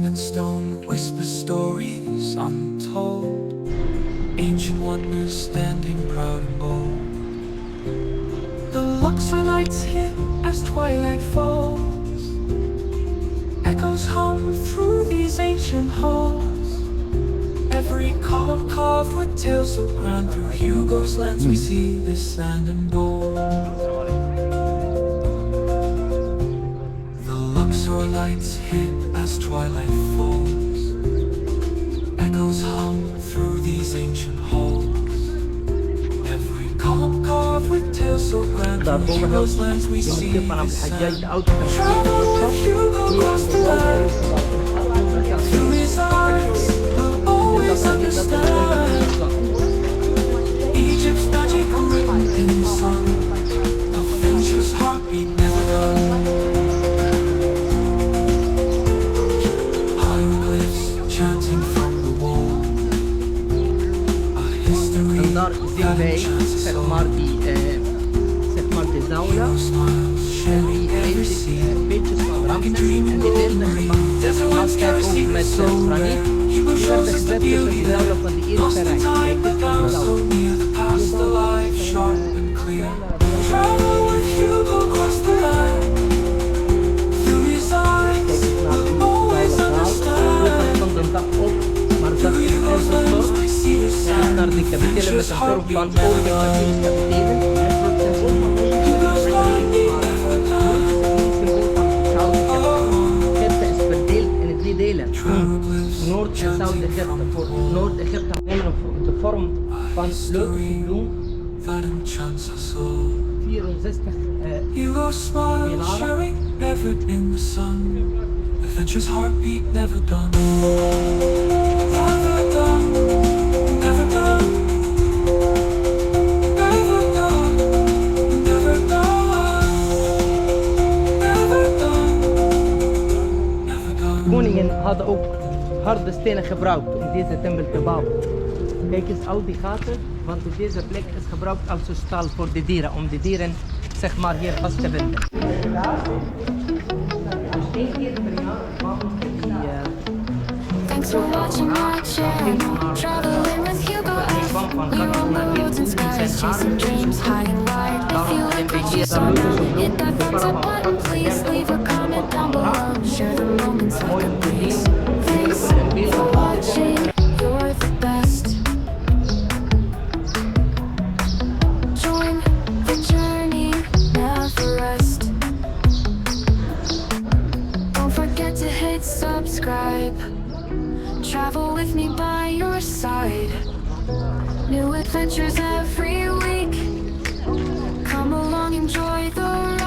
sand and stone whisper stories untold. Ancient wonders standing proud and bold. The Luxor lights hit as twilight falls. Echoes hum through these ancient halls. Every column carved with tales so grand. Through Hugo's lens we see this sand and gold. The Luxor lights hit as twilight falls. Echoes hum through these ancient halls. Every column carved with tales so grand. Through Hugo's lens we see this sand. Travel with Hugo across the land. Through his eyes we'll always understand. Egypt's magic written in the sun. Adventure's heartbeat never done. Hieroglyphs chanting from the wall. A history Daar zien wij zeg maar de zaula en die beetjes van Ramses en die werden gemaakt ook met graniet. Die werden gezet tussen de zaula van de eerste rij. Kijk, dit is de zaula. Travel with Hugo across the land. Through his eyes we'll always understand. Van de dag op, maar dat is een soort. En naar de kapitelen met een vorm van oorlog naar deze kapitelen. En voor het Egypte is verdeeld in drie delen. Noord- en Zuid-Egypte. Voor Noord-Egypte hebben we de vorm van leuke bloem. 64 Hugo smile showing never in the sun. Adventure's heartbeat never done. Never done. Never done. Never done. Never done. Never done. Never done. Koningen hadden ook harde stenen gebruikt om deze tempel te bouwen. Kijk eens al die gaten, want deze plek is gebruikt als stal voor de dieren, om de dieren zeg maar hier vast te binden. Thanks for watching my channel. Traveling with HugoF. We roam the roads and skies, chasing dreams, hiding wide. If you like what you saw now, hit that thumbs up button, please. Leave a comment down below. Share the moments like a breeze. Thanks for watching. You're the best. Join the journey, never rest. Don't forget to hit subscribe. Travel with me by your side. New adventures every week. Come along, enjoy the ride.